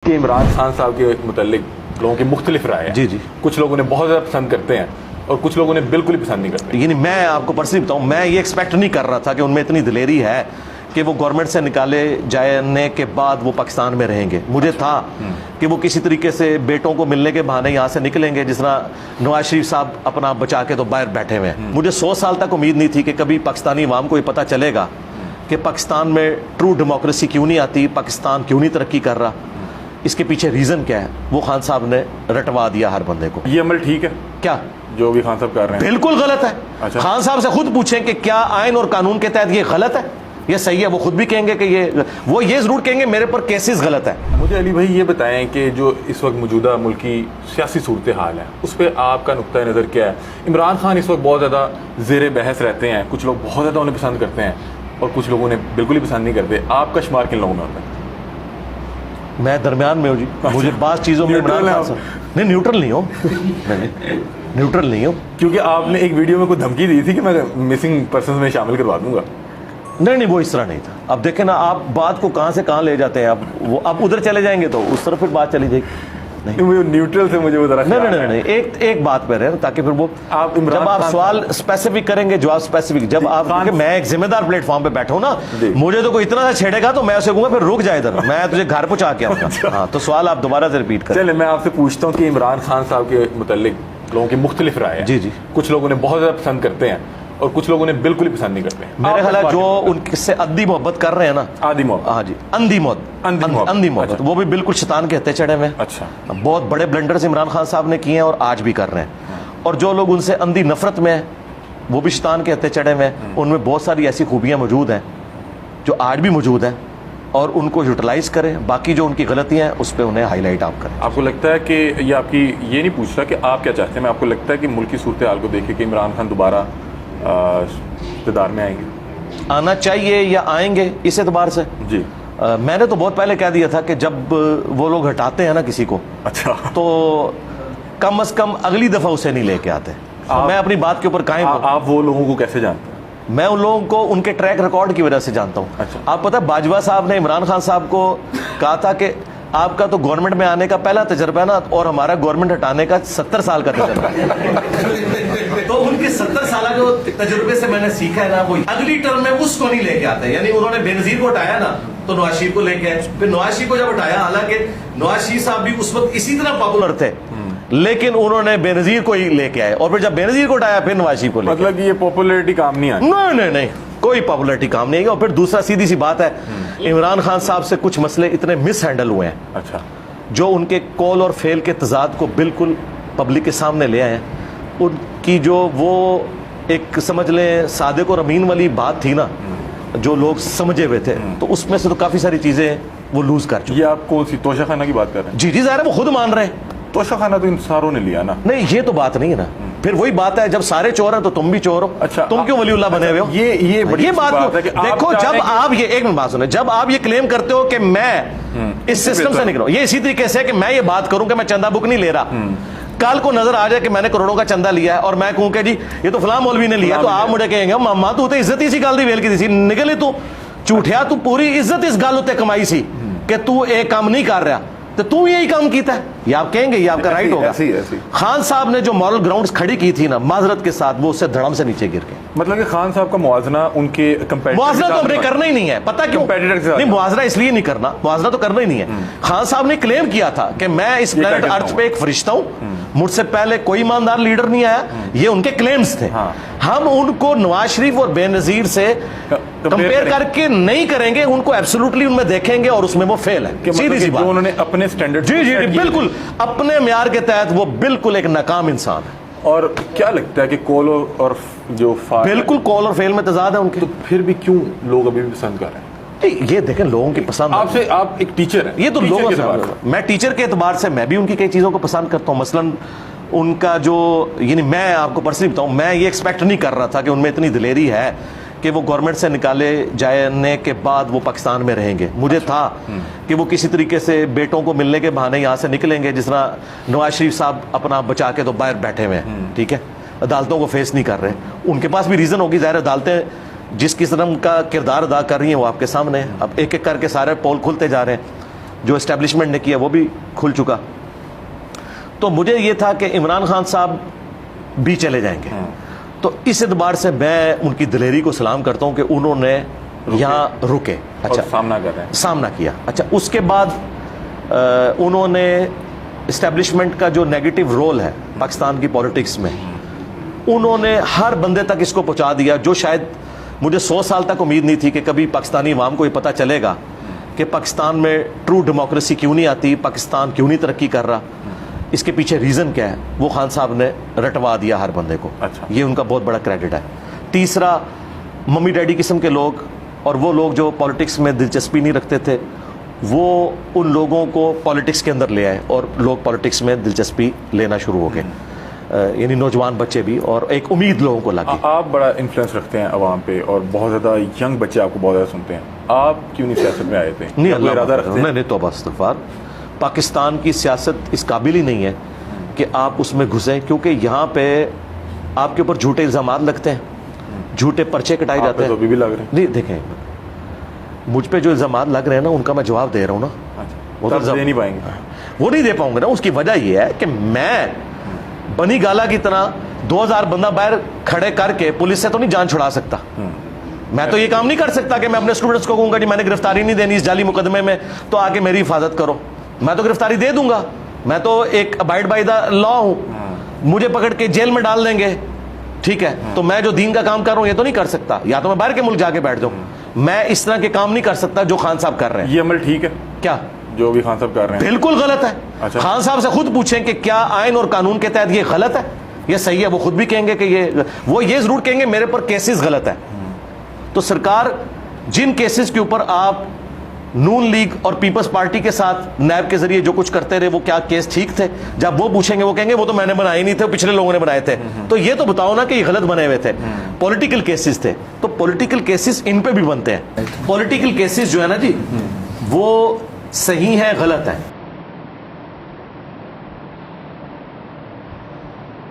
कि इमरान खान साहब के मुतल्लिक लोगों की मुख्तलिफ राय है। जी जी। कुछ लोग उन्हें बहुत ज़्यादा पसंद करते हैं और कुछ लोग उन्हें बिल्कुल ही पसंद नहीं करते। यानी मैं आपको पर्सनली बताऊं, मैं ये एक्सपेक्ट नहीं कर रहा था कि उनमें इतनी दिलेरी है कि वो गवर्नमेंट से निकाले जाने के बाद वो पाकिस्तान में रहेंगे। मुझे था कि वो किसी तरीके से बेटों को मिलने के बहाने यहाँ से निकलेंगे, जिस तरह नवाज शरीफ साहब अपना बचा के तो बाहर बैठे हुए हैं। मुझे 100 साल तक उम्मीद नहीं थी कि कभी पाकिस्तानी अवाम को ये पता चलेगा कि पाकिस्तान में ट्रू डेमोक्रेसी क्यों नहीं आती, पाकिस्तान क्यों नहीं तरक्की कर रहा, इसके पीछे रीज़न क्या है। वो खान साहब ने रटवा दिया हर बंदे को। ये अमल ठीक है क्या जो भी खान साहब कर रहे हैं? बिल्कुल गलत है। अच्छा। खान साहब से खुद पूछें कि क्या आइन और कानून के तहत ये गलत है, ये सही है। वो खुद भी कहेंगे कि वो ये जरूर कहेंगे मेरे पर केसेस गलत है। मुझे अली भाई ये बताएं कि जो इस वक्त मौजूदा मुल्क की सियासी सूरत हाल है उस पर आपका नुक्ता नज़र क्या है? इमरान खान इस वक्त बहुत ज़्यादा ज़ेर बहस रहते हैं, कुछ लोग बहुत ज़्यादा उन्हें पसंद करते हैं और कुछ लोग उन्हें बिल्कुल ही पसंद नहीं करते। आपका शुमार किन लोगों में होता है? मैं दरमियान में हूँ जी। मुझे बात चीज़ों में इमरान खान साहब नहीं, न्यूट्रल नहीं हूँ, न्यूट्रल नहीं हूँ। क्योंकि आपने एक वीडियो में कोई धमकी दी थी कि मैं मिसिंग पर्सन में शामिल करवा दूंगा। नहीं, वो इस तरह नहीं था। अब देखें ना, आप बात को कहाँ से कहाँ ले जाते हैं। अब उधर चले जाएंगे तो उस तरफ फिर बात चली जाएगी। नहीं, मुझे न्यूट्रल से मुझे वो जरा नहीं, एक बात पे रहे ताकि फिर वो आप जब आप सवाल स्पेसिफिक करेंगे, जवाब स्पेसिफिक। जब आप मैं एक जिम्मेदार प्लेटफॉर्म पे बैठा हूं ना, मुझे तो कोई इतना सा छेड़ेगा तो मैं उसे कहूंगा फिर रुक जाए इधर, मैं तुझे घर पहुंचा के आऊंगा। हाँ, तो सवाल आप दोबारा से रिपीट करें। चले मैं आपसे पूछता हूँ कि इमरान खान साहब के मुतल्लिक लोगों की मुख्तलिफ राय है। जी जी। कुछ लोग उन्हें बहुत ज़्यादा पसंद करते हैं और कुछ लोग उन्हें बिल्कुल ही पसंद नहीं करते। मेरे ख्याल जो उनसे अद्दी मोहब्बत कर रहे हैं ना, आदि मोहब्बत, हाँ जी, अंधी मोहब्बत, वो भी बिल्कुल शैतान के हत्थे चढ़े हुए हैं। अच्छा। बहुत बड़े ब्लंडर्स इमरान खान साहब ने किए हैं और आज भी कर रहे हैं। और जो लोग उनसे अंधी नफरत में है वो भी शैतान के हत्थे चढ़े हुए हैं। उनमें बहुत सारी ऐसी खूबियां मौजूद हैं जो आज भी मौजूद हैं और उनको यूटिलाइज करें। बाकी जो उनकी गलतियां हैं उस पर उन्हें हाईलाइट आप करें। आपको लगता है कि ये आपकी ये नहीं पूछ रहा कि आप क्या चाहते हैं, मैं आपको लगता है कि मुल्क की सूरत हाल को देखे कि इमरान खान दोबारा इक़्तिदार में आएंगे, आना चाहिए या आएंगे इस एतबार से? जी। मैंने तो बहुत पहले कह दिया था कि जब वो लोग हटाते हैं ना किसी को, अच्छा, तो कम से कम अगली दफा उसे नहीं लेके आते। तो मैं अपनी बात के ऊपर कायम हूं। आप वो लोगों को कैसे जानते हैं? मैं उन लोगों को उनके ट्रैक रिकॉर्ड की वजह से जानता हूं। अच्छा। आप पता है बाजवा साहब ने इमरान खान साहब को कहा था कि आपका तो गवर्नमेंट में आने का पहला तजर्बा है ना, और हमारा गवर्नमेंट हटाने का 70 साल का तजर्बा। तो उनके 70 साल जो तजुर्बे से मैंने सीखा है ना, वो अगली टर्म में उसको नहीं लेके आते। यानी उन्होंने बेनजीर को हटाया ना तो नवाज शरीफ को लेके आए, फिर नवाज शरीफ को जब हटाया, हालांकि नवाज शरीफ साहब भी उस वक्त इसी तरह पॉपुलर थे, लेकिन उन्होंने बेनजीर को ही लेके आए, और फिर जब बेनजीर को हटाया फिर नवाज शरीफ को लेके। मतलब ये पॉपुलैरिटी काम नहीं आई? नहीं, कोई पॉपुलैरिटी काम नहीं है। और फिर दूसरा सीधी सी बात है, इमरान खान साहब से कुछ मसले इतने मिस हैंडल हुए हैं, अच्छा, जो उनके कॉल और फेल के तजाद को बिल्कुल पब्लिक के सामने ले आए हैं। उनकी जो वो एक समझ लें सादिक और अमीन वाली बात थी ना, जो लोग समझे हुए थे, तो उसमें से तो काफी सारी चीजें वो लूज कर चुके। ये आप कौन सी तोशाखाना की बात कर रहे हैं? जी, ज़ाहिर है वो खुद मान रहे हैं। तोशाखाना तो इन सारों ने लिया ना। नहीं, ये तो बात नहीं है ना। फिर वही बात है, जब सारे चोर हैं तो तुम भी चोर हो। अच्छा, तुम क्यों वलीउल्लाह बने हुए हो? ये बात है कि देखो, जब आप ये एक मिनट बात सुने, जब आप ये क्लेम करते हो कि मैं इस सिस्टम से निकलूं, ये इसी तरीके से कि मैं ये बात करूं कि मैं चंदा बुक नहीं ले रहा, कल को नजर आ जाए कि मैंने करोड़ों का चंदा लिया है और मैं कहूं कि जी ये तो फलां मौलवी ने लिया, तो आप मुझे कहेंगे मामा तू तो इज्जत इसी गल दी वेल की दी सी, निकली तू झूठिया, तू पूरी इज्जत इस गल उत्ते कमाई सी कि तू एक काम नहीं कर रहा, तो तू यही काम किया है, ये आप कहेंगे, ये आपका राइट होगा। खान साहब ने जो मॉरल ग्राउंड्स खड़ी की थी ना, माजरत के साथ, वो उससे धड़म से नीचे गिर गए। मतलब कि खान साहब का मुआवजा उनके मुआवजा तो हमने करना ही नहीं है, पता क्यों नहीं? मुआवजा इसलिए नहीं करना, मुआवजा तो करना ही नहीं है। खान साहब ने क्लेम किया था कि मैं इस प्लेनेट अर्थ पे एक फरिश्ता हूं, मुझसे पहले कोई ईमानदार लीडर नहीं आया, ये उनके क्लेम्स थे। हम उनको नवाज शरीफ और बेनजीर से कंपेयर करके नहीं करेंगे, उनको एब्सोल्युटली उनमें देखेंगे और उसमें वो फेल है। सीधी सी बात, उन्होंने अपने स्टैंडर्ड, जी बिल्कुल अपने म्यार के तहत वो बिल्कुल एक नाकाम इंसान है। और क्या लगता है कि कॉल और जो बिल्कुल कॉल और फेल में तजाद है उनके, तो फिर भी क्यों लोग अभी भी पसंद कर रहे हैं? ये देखें, लोगों की पसंद आपसे, आप एक टीचर हैं, ये तो लोगों से, मैं टीचर के एतबार से मैं भी उनकी कई चीज़ों को पसंद करता हूँ। मसलन उनका जो, यानी मैं आपको पर्सनली बताऊँ, मैं ये एक्सपेक्ट नहीं कर रहा था कि उनमें इतनी दिलेरी है कि वो गवर्नमेंट से निकाले जाने के बाद वो पाकिस्तान में रहेंगे। मुझे था कि वो किसी तरीके से बेटों को मिलने के बहाने यहाँ से निकलेंगे, जिस तरह नवाज शरीफ साहब अपना बचा के तो बाहर बैठे हुए हैं, ठीक है, अदालतों को फेस नहीं कर रहे। उनके पास भी रीज़न होगी, ज़ाहिर अदालतें जिस किस्म का किरदार अदा कर रही हैं वो आपके सामने है। अब एक एक करके सारे पोल खुलते जा रहे हैं। जो एस्टेब्लिशमेंट ने किया वो भी खुल चुका। तो मुझे ये था कि इमरान खान साहब भी चले जाएंगे, तो इस एतबार से मैं उनकी दिलेरी को सलाम करता हूं कि उन्होंने यहाँ रुके। अच्छा, सामना कर रहे हैं, सामना किया। अच्छा, उसके बाद उन्होंने इस्टेब्लिशमेंट का जो नेगेटिव रोल है पाकिस्तान की पॉलिटिक्स में, उन्होंने हर बंदे तक इसको पहुंचा दिया, जो शायद मुझे 100 साल तक उम्मीद नहीं थी कि कभी पाकिस्तानी अवाम को ये पता चलेगा कि पाकिस्तान में ट्रू डेमोक्रेसी क्यों नहीं आती, पाकिस्तान क्यों नहीं तरक्की कर रहा, इसके पीछे रीज़न क्या है, वो खान साहब ने रटवा दिया हर बंदे को। अच्छा। ये उनका बहुत बड़ा क्रेडिट है। तीसरा, मम्मी डैडी किस्म के लोग और वो लोग जो पॉलिटिक्स में दिलचस्पी नहीं रखते थे, वो उन लोगों को पॉलिटिक्स के अंदर ले आए और लोग पॉलिटिक्स में दिलचस्पी लेना शुरू हो गए, यानी नौजवान बच्चे भी, और एक उम्मीद लोगों को लगी। आप बड़ा इन्फ्लुएंस रखते हैं अवाम पे और बहुत ज़्यादा यंग बच्चे आपको बहुत ज़्यादा सुनते हैं, आप क्यों नहीं सियासत में आए थे? नहीं, कोई इरादा रखते हैं? नहीं, तो बस पाकिस्तान की सियासत इस काबिल ही नहीं है कि आप उसमें घुसें, क्योंकि यहाँ पे आपके ऊपर झूठे इल्ज़ाम लगते हैं, झूठे पर्चे कटाए जाते हैं। तो अभी भी लग रहे हैं। नहीं, देखें, मुझ पे जो इल्ज़ाम लग रहे हैं ना, उनका मैं जवाब दे रहा हूँ ना। वो तो दे नहीं पाएंगे। वो नहीं दे पाऊंगा ना। उसकी वजह यह है कि मैं बनी गाला की तरह 2000 बंदा बाहर खड़े करके पुलिस से तो नहीं जान छुड़ा सकता। मैं तो ये काम नहीं कर सकता कि मैं अपने स्टूडेंट्स को कहूंगा जी मैंने गिरफ्तारी नहीं देनी इस जाली मुकदमे में, तो आके मेरी हिफाजत करो। मैं तो गिरफ्तारी दे दूंगा, मैं तो एक अबाइड बाय द लॉ हूं, मुझे पकड़ के जेल में डाल देंगे, ठीक है। तो मैं जो दीन का काम कर रहा हूं ये तो नहीं कर सकता, या तो मैं बाहर के मुल्क जाके बैठ जाऊं। मैं इस तरह के काम नहीं कर सकता जो खान साहब कर रहे हैं। ये अमल ठीक है क्या? जो भी खान साहब कर रहे हैं बिल्कुल गलत है। अच्छा। खान साहब से खुद पूछें कि क्या आइन और कानून के तहत ये गलत है, ये सही है, वो खुद भी कहेंगे कि ये जरूर कहेंगे मेरे पर केसेस गलत है। तो सरकार जिन केसेस के ऊपर आप नून लीग और पीपल्स पार्टी के साथ नैब के जरिए जो कुछ करते रहे, वो क्या केस ठीक थे? जब वो पूछेंगे वो कहेंगे वो तो मैंने बनाए नहीं थे, पिछले लोगों ने बनाए थे। तो ये तो बताओ ना कि ये गलत बने हुए थे, पॉलिटिकल केसेस थे। तो पॉलिटिकल केसेस इन पे भी बनते हैं। पॉलिटिकल केसेस जो है ना जी, वो सही है गलत है,